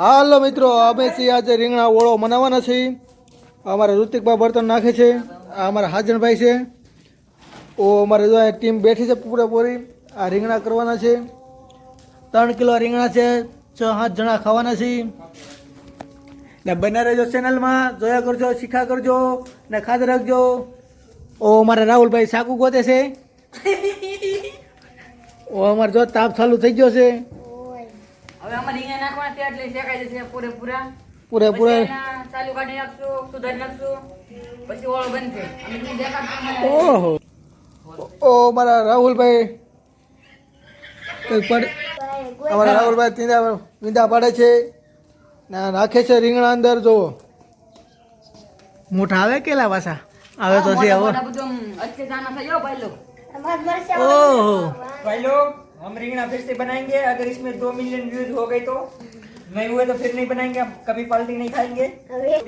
હાલો મિત્રો, અમે છીએ આજે રીંગણા ઓળો બનાવવાના છીએ. અમારા ઋતિકભાઈ બર્તન નાખે છે. આ અમારા હાજનભાઈ છે. અમારે જો ટીમ બેઠી છે પૂરેપૂરી. આ રીંગણા કરવાના છે. 3 કિલો રીંગણા છે. 6-7 જણા ખાવાના છે. ને બને રહેજો ચેનલમાં, જોયા કરજો, શીખા કરજો ને ખાધ રાખજો. અમારા રાહુલભાઈ સાકુ ગોતે છે. અમારે જો તાપ ચાલુ થઈ ગયો છે. હવે આમાં રીંગણા નાખવાના છે એટલે શેકાઈ જશે પૂરેપૂરા. ચાલુ કાઢી નાખશું, સુધારી નાખશું, પછી ઓળો બનશે. અમે તમને દેખાડશું. ઓહો, અમારા રાહુલભાઈ વીંદા પાડે છે ને નાખે છે રીંગણા અંદર. જોવો મોટા આવે કેલા પાછા આવે તો છે. બધું अच्छे से आना चाहिए भाई लोग. ओहो भाई लोग, हम रिंगना फिर से बनाएंगे. अगर इसमें 2 मिलियन व्यूज हो गए तो, नहीं हुए तो फिर नहीं बनाएंगे. हम कभी पलटी नहीं खाएंगे.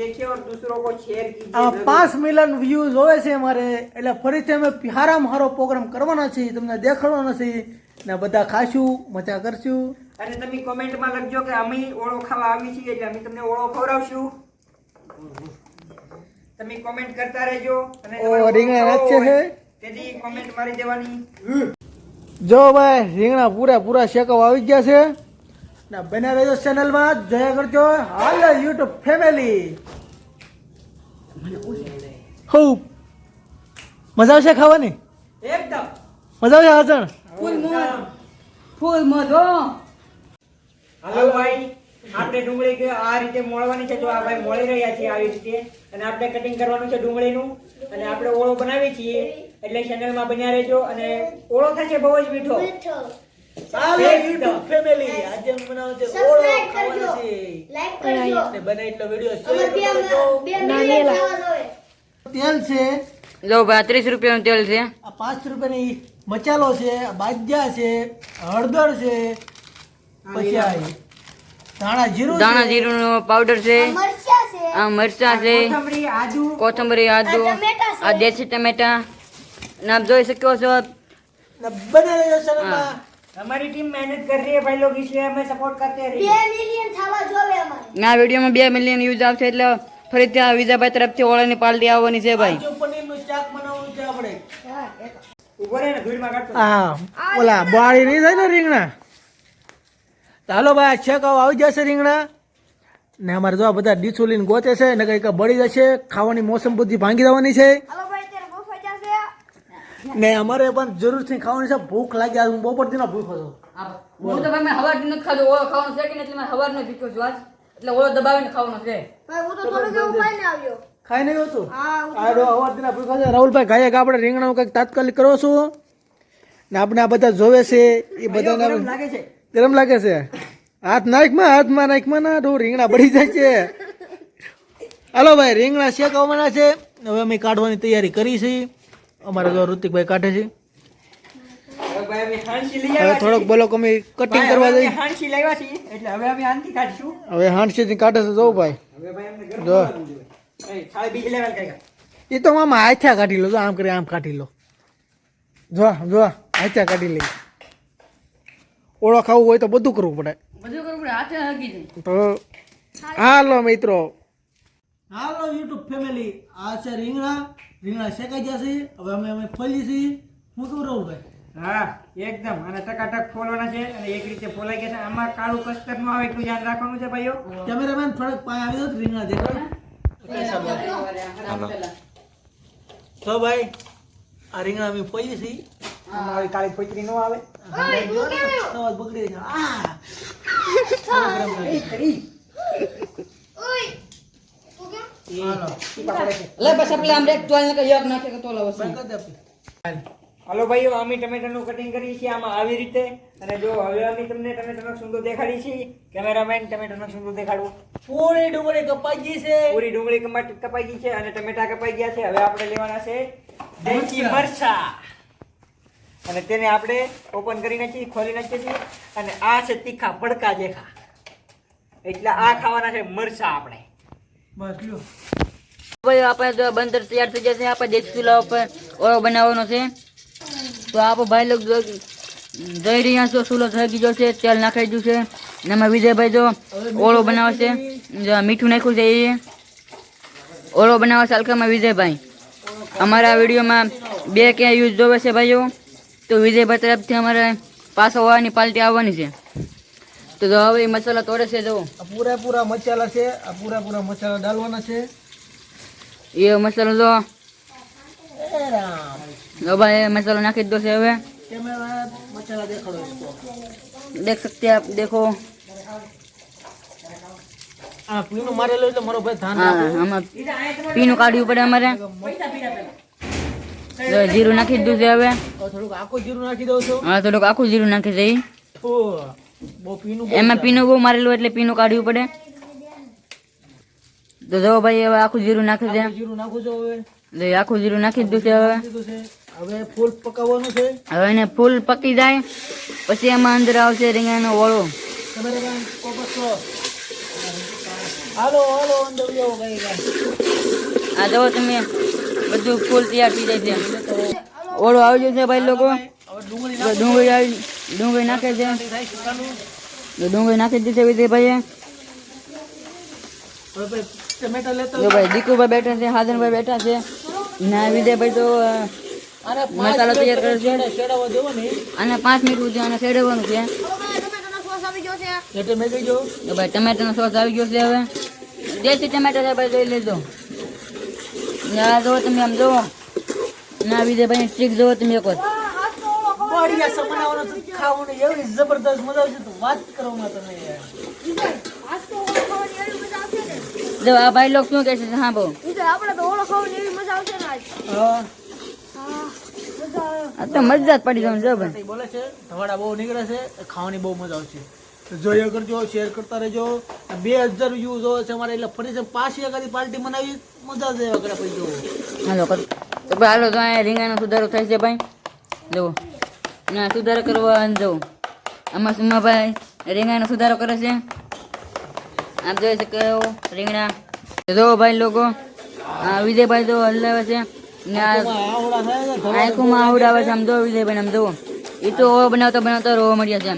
देखिए और दूसरों को शेयर कीजिए. 5 મિલિયન વ્યૂઝ હોય છે અમારે, એટલે ફરીથી અમે હારામાં હારો પ્રોગ્રામ કરવાનો છે, તમને દેખાડવાનો છે ને બધા ખાશું, મજા કરશું. અને તમે કોમેન્ટમાં લખજો કે અમે ઓળો ખાવા આવી છીએ એટલે અમે તમને ઓળો ખવડાવશું. તમે કોમેન્ટ કરતા રહેજો. અને રીંગણા નાખશે છે તેથી કોમેન્ટ મારી દેવાની. જો ભાઈ રીંગણા પૂરા શેકવા આવી ગયા છે ને બને રહેજો ચેનલમાં, જોયા કરજો. હાલ યુટ્યુબ ફેમિલી ખૂબ મજા આવશે ખાવાની. એકદમ મજા આવશે હાજણ. ફૂલ મધો. હાલો ભાઈ, આપણે ડુંગળી કે આ રીતે મોળવાની છે. તો આ ભાઈ મોળી રહ્યા છે આવી રીતે. અને આપણે કટિંગ કરવાનું છે ડુંગળીનું. અને આપણે ઓળો બનાવીએ છીએ એટલે ચેનલમાં બન્યા રહેજો. અને ઓળો થશે બહુ જ મીઠો. ચાલો યુટ્યુબ ફેમિલી, આજે બનાવો છે ઓળો ખાવાનો છે. લાઈક કરજો ને બને એટલો વિડિયો શેર અમાર કરજો. 2 મિલિયન ખાવા જોઈએ. તેલ છે જો ભાઈ 30 રૂપિયાનું તેલ છે. આ 5 રૂપિયાની મસાલો છે, બાજ્યા છે, હળદર છે, પછી આ દાણા જીરું નો પાવડર છે. મરચા છે આ મરચા છે, કોથમરી, આદુ, કોથમરી, આદુ, ટમેટા છે. આ દેશી ટમેટા. અને આપ જોઈ શકો છો ને બને રહેજો ચેનલમાં. हमारी टीम मेहनत कर रही है भाई लोग, इसलिए हमें सपोर्ट करते 2 रहिए. મિલિયન ખાવા જોઈએ અમારે. આ વિડીયોમાં 2 મિલિયન વ્યૂઝ આવશે એટલે ફરીથી આ વિજાભાઈ તરફથી ઓળાની પાલટી આવવાની છે ભાઈ. કાજુ પનીરનું શાક બનાવવાનું છે આપણે. ऊपर है ना धूल में काटो. હા ઓલા બાળી નહીં થાય ને રીંગણા. ચાલો ભાઈ છેકાવ આવી જશે રીંગણા. ને અમારે જો આ બધા ડીછું લઈને ગોતે છે ને કંઈક બળી જશે. ખાવાની મોસમ બધી ભાંગી જવાની છે. હાલો ભાઈ ત્યારે બફા જશે. ને અમારે પણ જરૂરથી ખાવાની છે. ભૂખ લાગી, આજ હું બપોર દીનો ભૂખો છું. હું તો ભાઈ મેં હવારથી નથી ખાધું. ઓળો ખાવાનો છે કે નહીં એટલે મેં હવારનો પીધો છું આજ. એટલે ઓળો દબાવીને ખાવાનો છે. ભાઈ હું તો થોડું જેવું ખાઈને આવ્યો. ખાઈ નહીં હતું. હા આડો અવાર દીના ભૂખો છે. રાહુલભાઈ ગાયક આપણે રીંગણાનું કંઈક તાત્કાલિક કરો છો ને આપણે આ બધા જોવે છે એ બધાને લાગે છે. ગરમ લાગે છે. હાથમાં નાખમાં ના ડો રીંગણા બળી જાય છે. હાલો ભાઈ રીંગણા શેકવાના છે. હવે અમે કાઢવાની તૈયારી કરી છે. અમારે જો ઋતિકભાઈ કાઢે છે. હવે ભાઈ અમે હાંસી લઈ હવે આવ્યા થોડોક છીએ. બોલો અમે કટિંગ ભાઈ, કરવા હવે અમે જઈએ. હાંસી લાવ્યા છીએ એટલે હવે અમે આનથી કાઢીશું. હવે હાંડસીથી કાઢે છે જો ભાઈ. હવે ભાઈ અમને ગરમ જો. કરવાનું જોઈએ. એ થાળી બીજી લેવાલ કાકા. એ તો આમાં હાથ્યા કાઢી લો. જો આમ કરી આમ કાઢી લો. જો હાથ્યા કાઢી લઈ. ઓળો ખાવું હોય તો બધું કરવું પડે. બધું કરવું પડે, હાથે હગી જાય. તો હાલો મિત્રો, હાલો યુટ્યુબ ફેમિલી, આ છે રીંગણા શેકાઈ જશે. હવે અમે ફોલી છીએ. હું કહું રાહુલભાઈ? હા એકદમ. અને ટકાટક ફોલવાના છે અને એક રીતે ફોલાઈ ગયા છે. આમાં કાળું કસ્તર નું આવે એટલું ધ્યાન રાખવાનું છે ભાઈઓ. કેમેરામેન થોડોક પાય આવી દો રીંગણા દેખાડો. તો ભાઈ આ રીંગણા અમે ફોલી છીએ. આમાં આવી કાળી ફોતરી નો આવે. અવાજ બગડી જાય. ઓય તું કેમ? હાલો લે બસ આપણે આમ રેક તોલ ને એક નાખે કે તોલા વસી. બંધ કરી દે. હાલો ભાઈઓ, અમે ટમેટાનું કટિંગ કરીએ છીએ આમાં આવી રીતે. અને જો હવે અમે તમને ટમેટાનો સુંદર દેખાડી છીએ. કેમેરામેન ટમેટાનો સુંદર દેખાડવું. પૂરી ડુંગળી કપાઈ ગઈ છે. પૂરી ડુંગળી કપાઈ ગઈ છે અને ટમેટા કપાઈ ગયા છે. હવે આપણે લેવાના છે દેશી મરચા અને તેને આપણે ઓપન કરી નાખીએ, ખોલી નાખીએ છીએ. અને આ છે તીખા ભડકા જેખા, એટલે આ ખાવાના છે મરચા આપણે. બસ લ્યો. ભાઈ આપણે જો બંદર તૈયાર થઈ જશે. આપણે દેશી ચૂલા ઉપર ઓળો બનાવવાનો છે. તો આપણે ભાઈ લોકો જોઈ રહ્યા છો, ચૂલો થઈ ગયો છે, તેલ નાખાઈ ગયું છે. ને એમાં વિજયભાઈ જો ઓળો બનાવે છે, જો મીઠું નાખ્યું છે એ ઓળો બનાવવા સાલકામાં વિજયભાઈ. અમારા વિડીયોમાં 2 કે યુઝ જોવે છે ભાઈઓ, તો વિજયભાઈ તરફથી અમારે પાછો હોવાની પાર્ટી આવવાની છે. તો જો હવે એ મસાલા તોડે છે, જો આ પૂરેપૂરા મસાલા છે, આ પૂરેપૂરા મસાલા ડાલવાના છે. એ મસાલો જો એ રામ જો ભાઈ મસાલો નાખી દો છે. હવે कैमरा मसाला देखाड़ो इसको. देख सकते हैं आप, देखो આ પીનું મારેલો એટલે મારો ભાઈ ધાન हाँ આમાં પીનું કાઢવું પડે અમારે. જો જીરું નાખી દીધું છે. હવે થોડુંક આખું જીરું નાખી દઉં છું. હા થોડુંક આખું જીરું નાખી દઈ. બહુ પીનું એમાં પીનું બહુ મારેલું એટલે પીનું કાઢવું પડે. તો જો ભાઈ હવે આખું જીરું નાખી દે. જીરું નાખું છું. હવે જો આખું જીરું નાખી દીધું છે. હવે કીધું છે હવે ફૂલ પકાવવાનું છે. હવે એને ફૂલ પકી જાય પછી એમાં અંદર આવશે રીંગણાનો ઓળો. કેમેરામેન ફોકસ કરો. હાલો હાલો અંદર જાઓ ભાઈ. આ જો તમે બધું ફૂલ તૈયાર થઈ જાય છે. ઓળો આવી ગયો છે ભાઈ લોકો. હવે ડુંગળી જો ડુંગળી નાખે છે. થાય છે ચાલુ. જો ડુંગળી નાખી દીધી છે વિજયભાઈએ. હવે ભાઈ ટમેટા લેતો જો ભાઈ દીકુભાઈ બેઠા છે, હાજનભાઈ બેઠા છે, ના વિજયભાઈ તો અને મસાલો તૈયાર કરે છે. શેડાવા દેવો ને અને 5 મિનિટ સુધી આને શેડવાનું છે. ટમેટાનો સોસ આવી ગયો છે. એટલે મેં કહી જો તો ભાઈ ટમેટાનો સોસ આવી ગયો છે. હવે દેશી ટમેટા છે ભાઈ, જોઈ લેજો. ના જો તમે આમ જુઓ, ના વિજયભાઈ ટ્રીક જુઓ તમે એક વાર. બઢિયા સે બનાવવાનો છે, ખાવાનું એવી જબરદસ્ત મજા આવશે તો વાત કરવામાં તમે યાર. આજ તો ઓળો ખાવાની એવી મજા આવશે ને. જો આ ભાઈ લોકો શું કહે છે હા બહુ વિજય, આપણે તો ઓળો ખાવાની એવી મજા આવશે ને આજ. હા હા, મજા આવે. આ તો મજા જ પડી જવાનું. જો ભાઈ એ બોલે છે ધવાડા બહુ નીકળે છે, ખાવાની બહુ મજા આવશે. તો જોયા કરજો, શેર કરતા રહેજો. 2000 વ્યૂ જોવે છે અમારે, એટલે ફરી છે પાછી એકાદી પાર્ટી મનાવી મજા જ આવ્યા કરે પછી જોવો. હાલો કર. તો ભાઈ હાલો તો અહીંયા રીંગણાનો સુધારો થાય છે ભાઈ. જુઓ ના સુધારો કરવા જુઓ આમાં સુમાભાઈ રીંગણાનો સુધારો કરે છે. આપ જોઈ શકો રીંગણા. જો ભાઈ લોકો આ વિજયભાઈ તો હલાવે છે ને આ આવડા થાય છે ધવાડા આંખોમાં આવડાવે છે. આમ જો વિજયભાઈ આમ જુઓ, એ તો ઓળો બનાવતા રોવા મળ્યા છે.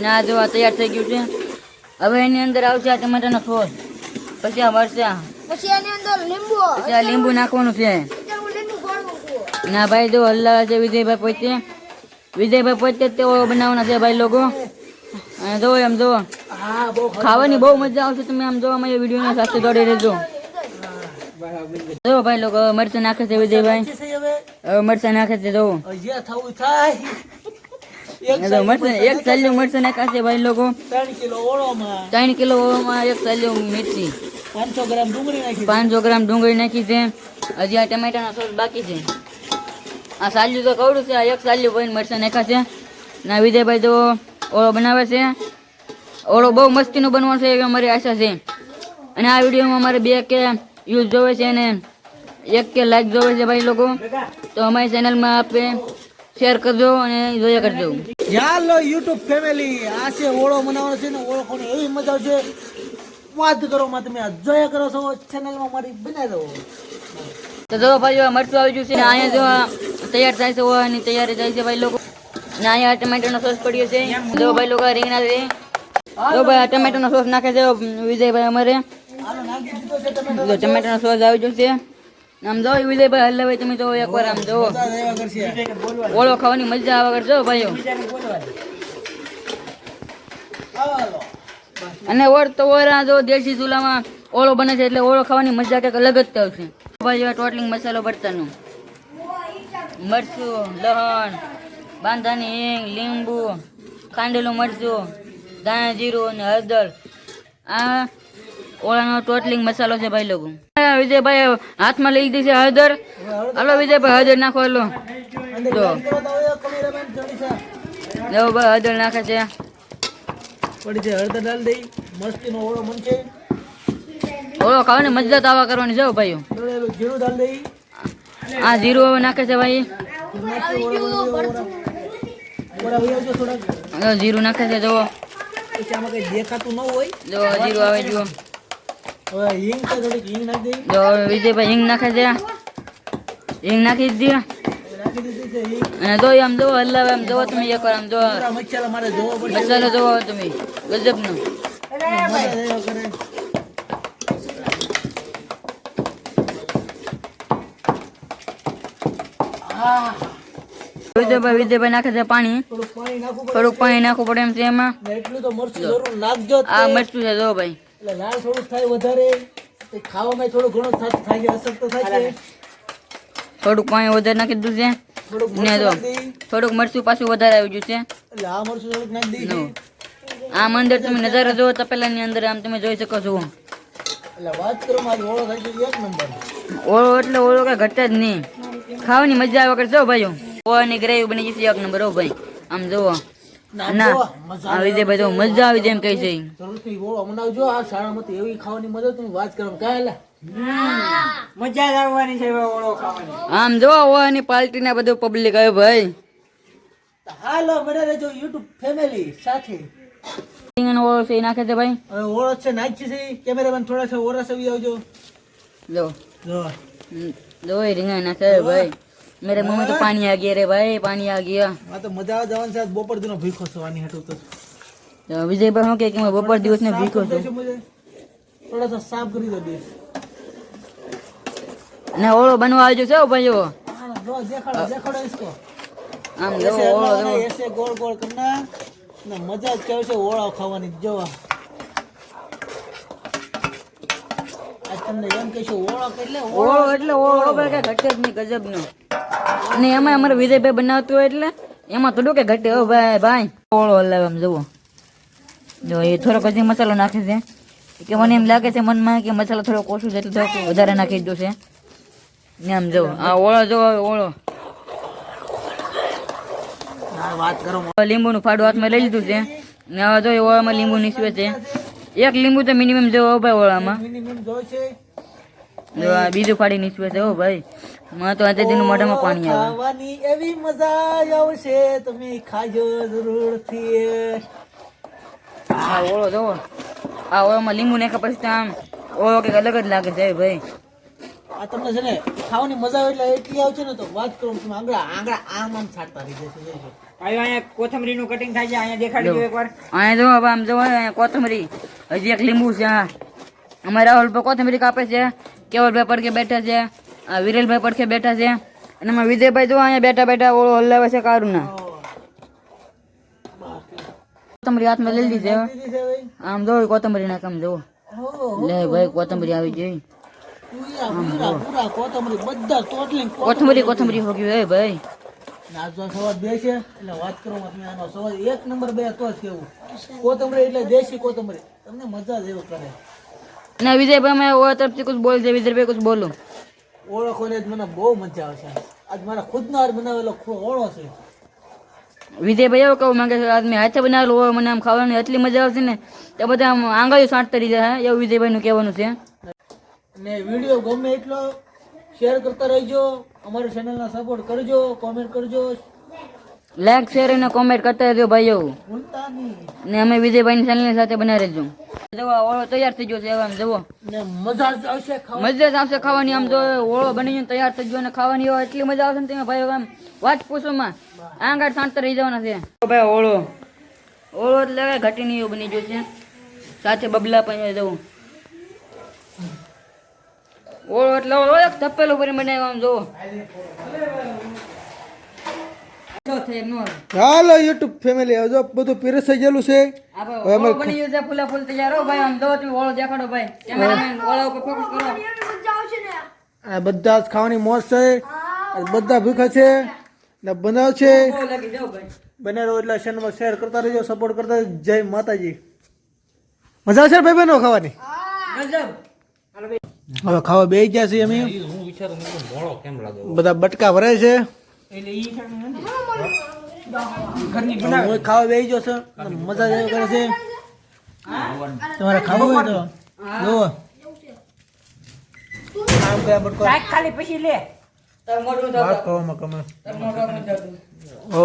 ને આ જો આ તૈયાર થઈ ગયું છે. હવે એની અંદર આવશે આ ટમાટાનો સોસ, પછી આ મરચાં, પછી એની અંદર લીંબુ. પછી આ લીંબુ નાખવાનું છે. અત્યારે હું લીંબુ ફોડું છું. ના ભાઈ જો હલાવે છે વિજયભાઈ પોતે. વિજયભાઈ પોતે જ તે ઓળો બનાવવાના છે ભાઈ લોકો. અને જો એમ જો હા બહુ ખાવાની બહુ મજા આવશે. તમે આમ જો અમારી વિડીયોને સાથે જોડે રહેજો. જો ભાઈ લોકો મરચાં નાખે છે વિજયભાઈ. છે હવે હવે મરચાં નાખે છે. જો જે થવું થાય. જો મરચાં એક ચાલ્યું મરચાં નાખ્યા છે ભાઈ લોકો. 3 કિલો ઓળોમાં 3 કિલોમાં એક ચાલ્યું મિર્ચી, 500 ગ્રામ ડુંગળી નાખી. 500 ગ્રામ ડુંગળી નાખી છે. હજી આ ટમેટાનો સોસ બાકી છે. આ સાલ્યું તો કવડું છે. આ એક સાલ્યું ભાઈ મરચાં નાખ્યા છે. ના વિજયભાઈ તો ઓળો બનાવે છે. ઓળો બહુ મસ્તીનો બનવાનો છે એવી અમારી આશા છે. અને આ વિડીયોમાં અમારે 2 કે યુઝ જોવે છે અને 1 કે લાઈક જોવે છે ભાઈ લોકો. તો અમારી ચેનલમાં આપે શેર કરજો અને જોયા કરજો. ચાલો યુટ્યુબ ફેમિલી, આ છે ઓળો બનાવવાનો છે ને ઓળો ખાવાની એવી મજા આવશે વાત કરો માં. તમે આ જોયા કરો છો ચેનલમાં મારી બનાવી દો. તો જો ભાઈ આ મરચું આવી ગયું છે ને અહીંયા જો આ તૈયાર થાય છે ઓળાની તૈયારી થાય છે ભાઈ લોકો. ને અહીંયા ટમેટાનો સોસ પડ્યો છે. જો ભાઈ લોકો આ રીંગણા છે. જો ભાઈ આ ટમેટાનો સોસ નાખે છે વિજયભાઈ અમારે. આનો નાખી દીધો છે તમે જો ટમેટાનો સોસ આવી ગયો છે. આમ જો વિજયભાઈ હલાવે તમે તો એકવાર આમ જો એવા કરશે. ઓળો ખાવાની મજા આવે કરજો ભાઈઓ. હાલો અને ઓર તો ઓરા જો દેશી ચૂલામાં ઓળો બને છે એટલે ઓળો ખાવાની મજા કંઈક અલગ જ આવશે ભાઈ. ટોટલિંગ મસાલો બળતરનો મરચું, લસણ, બાંધાની હિંગ, લીંબુ, ખાંડેલું મરચું, ધાણા જીરું અને હળદર. આ ઓળાનો ટોટલિંગ મસાલો છે ભાઈ લોકો. વિજયભાઈ હાથમાં લઈ દીધી છે હળદર. હાલો વિજયભાઈ હળદર નાખો. હાલો જો કેમેરામેન જોડી છે જો ભાઈ હળદર નાખે છે. પડી છે હળદર ડાલ દઈ. મસ્તીનો ઓળો બનશે. ઓળો ખાવાની મજા તો આવા કરવાની છે ભાઈઓ. દળેલું જીરું ડાલ દઈ. આ જીરું હવે નાખે છે ભાઈ. ઓળા વહી આવજો થોડાક. જો જીરું નાખે છે. જો પછી આમાં કઈ દેખાતું ન હોય. જો જીરું આવે જુઓ. હવે હિંગ છે થોડીક હિંગ નાખી દઈ. જો વિજયભાઈ હિંગ નાખે છે. હિંગ નાખી દીધી. નાખી દીધી છે ઈ. અને જો આમ જો હલાવે આમ જો તમે એકવાર આમ જો પૂરા મસાલા મારે જોવો પડશે. મસાલો જોવો તમે ગજબનો. મજા આવ્યા કરે. વિજયભાઈ નાખે છે પાણી. થોડુંક પાણી નાખવું પડે. થોડુંક પાણી નાખવું પડે એમ છે એમાં. ને એટલું તો મરચું જરૂર નાખજો જ તે. આ મરચું છે જો ભાઈ. એટલે લાલ થોડુંક થાય વધારે તે ખાવામાં થોડું ઘણું થાય છે, અસર તો થાય છે. થોડુંક પાણી વધારે નાખી દીધું છે. થોડુંક ને મરચું જો નાખી દઈ. થોડુંક મરચું પાછું વધારે આવી ગયું છે. એટલે આ મરચું થોડુંક નાખી દઈ. આમ અંદર તમે નજારો જોવો તપેલાની અંદર આમ તમે જોઈ શકો છો. એટલે વાત કરો મારી ઓળો થાય છે એક નંબર. ઓળો એટલે ઓળો કઈ ઘટે જ નહીં. ખાવાની મજા આવે કરશો ભાઈઓ. ઓળાની ગ્રેવી બની જશે એક નંબર. હો ભાઈ આમ જોવો. ના આ વિજયભાઈ જો મજા આવી જેમ કહે છે. જરૂરથી ઓળો બનાવજો. આ શાળામાંથી એવી ખાવાની મજા તમે વાત કરો કાલે. મજા જ આવવાની છે એવા ઓળો ખાવાની. આમ જો ઓળાની પાર્ટી ને બધું પબ્લિક આવે ભાઈ. હાલો બને રહેજો યુટ્યુબ ફેમિલી સાથે. રીંગણ ઓળો છે એ નાખે છે ભાઈ. હવે ઓળો છે નાખી છે કેમેરામેન થોડા છે ઓરા સવી આવજો. જો જો જો એ રીંગણ નાખે છે ભાઈ. मेरे मुंह में तो पानी आ गया रे भाई, पानी आ गया. આ તો મજા આવે જવાનું છે. આજ બપોર દીનો ભીખો સવાની હેઠું તો તો વિજયભાઈ શું કે હું બપોર દિવસ ને ભીખો છું. થોડા સા સાફ કરી દો દેશ. ને ઓળો બનવા આવજો છો ભાઈઓ. હા જો દેખાડો દેખાડો इसको. આમ જો ऐसे ઓળો हलवाना, જો. ऐसे गोल गोल करना ને મજા જ કેવું છે ઓળા ખાવાની. જોવા આજ તમને એમ કહેશું ઓળો એટલે ઓળો એટલે ઓળો ભાઈ કઈ ઘટે જ નહીં ગજબનો. અને એમાં અમારે વિજયભાઈ બનાવતું હોય એટલે એમાં થોડું કે ઘટે. હો ભાઈ ભાઈ ઓળો હલાવે આમ જુઓ. જો એ થોડોક હજી મસાલો નાખે છે કે મને એમ લાગે છે મનમાં કે મસાલો થોડોક ઓછું છે એટલે થોડોક વધારે નાખી દીધું છે. ને આમ જુઓ આ ઓળો જો ઓળો. વાત કરો. લીંબુનું ફાડું હાથમાં લઈ લીધું છે ને હવે જો ઓળામાં લીંબુ નીસવે છે. એક લીંબુ તો મિનિમમ જો ભાઈ ઓળામાં. મિનિમમ જો છે. જો આ બીજું ફાડી નીસવે છે. હો ભાઈ માં તો આજે દિન મોઢામાં પાણી આવે. ખાવાની એવી મજા આવશે તમે ખાજો જરૂરથી. આ ઓળો જોવો. આ ઓળામાં લીંબુ નાખ્યા પછી તો આમ ઓળો કંઈક અલગ જ લાગે છે ભાઈ. આ તમને છે ને ખાવાની મજા આવે એટલે એટલી આવશે ને તો વાત કરું તમે આંગળા આંગળા આમ આમ છાંટતા રહી જશે. જોજો. અહીંયા કોથમરીનું કટિંગ થાય છે. અહીંયા દેખાડી દો એકવાર. અહીંયા જો હવે આમ જો અહીંયા કોથમરી હજી એક લીંબુ છે. હા અમારે રાહુલ પર કોથમરી કાપે છે. કેવલભાઈ પડખે બેઠા છે. આ વિરેલભાઈ પડખે બેઠા છે. અને એમાં વિજયભાઈ જો અહીંયા બેઠા બેઠા ઓળો હલાવે છે કારું ના. કોથમરી હાથમાં લઈ લીધી છે. દીદી છે ભાઈ. આમ જો કોથમરી નાખ આમ જો. લે ભાઈ કોથમરી આવી ગઈ. પૂરા પૂરા પૂરા કોથમરી બધા ટોટલી કોથમરી હો ગયું એ ભાઈ. નાચવા સવાદ બે છે એટલે વાત કરો તમે આનો સવાદ એક નંબર બે તો જ કેવું. કોથમરી એટલે દેશી કોથમરી તમને મજા જ એવું કરે. ને વિજયભાઈ મેં ઓળો તરફથી કુછ બોલ છે. વિજયભાઈ કુછ બોલો. ઓળખોને જ મને બહુ મજા આવશે. આજ મારા ખુદનો હાથ બનાવેલો ઓળો છે. વિજયભાઈ એવું કહું માંગે છે આજ મેં હાથે બનાવેલો ઓળો મને આમ ખાવાની એટલી મજા આવશે ને તે બધા આમ આંગળીઓ સાંટતા રહી જાય. એવું વિજયભાઈનું કહેવાનું છે. અને વિડીયો ગમે એટલો શેર કરતા રહેજો. અમારી ચેનલને સપોર્ટ કરજો. કોમેન્ટ કરજો. લાઈક શેર અને કોમેન્ટ કરતા રહેજો ભાઈઓ. ભૂલતા નહીં. ને અમે વિજયભાઈની ચેનલની સાથે બનાવી રહેજો. જવો ઓળો તૈયાર થઈ ગયો છે. હવે આમ જવો ને મજા જ આવશે ખાવા. મજા જ આવશે ખાવાની. આમ જો ઓળો બની ગયો તૈયાર થઈ ગયો અને ખાવાની હોય એટલી મજા આવશે ને તમે ભાઈઓ આમ વાત પૂછોમાં આંગળ સાંટતા રહી જવાના છે. ભાઈ ઓળો ઓળો એટલે ઘટી નહીં એવું બની ગયો છે. સાથે બબલા પણ જવું. ઓળો એટલે ઓળો એક તપેલું ભરી બનાવ્યો આમ જોવો. ચાલો યુટ્યુબ ફેમિલી હવે જો બધું પીરસાઈ ગયેલું છે. ઓળો બની ગયો છે ફૂલા ફૂલ તૈયાર. હો ભાઈ આમ જો તમે ઓળો દેખાડો ભાઈ. કેમેરામેન ઓળો ઉપર ફોકસ કરો. મજા આવશે ને. આ બધા જ ખાવાની મોજ છે. આ બધા ભૂખા છે ને બનાવ છે. બહુ લાગી જાઓ ભાઈ. બને રહો એટલે ચેનલમાં શેર કરતા રહેજો. સપોર્ટ કરતા રહેજો. જય માતાજી. મજા આવશે ને ભાઈ બહેનો ખાવાની. ગજબ. હવે ખાવા બેસી ગયા છીએ અમે. બધા બટકા ભરાય છે. એટલે ઈ છે ને હું ખાવા બેસી ગયો છું. મજા જ એવું કરે છે. તમારે ખાવું હોય તો જુઓ. આમ કયા બટકો શાક ખાલી પછી લે. તાર મોઢું વાત કરવામાં કમે. તાર મોઢું ઓ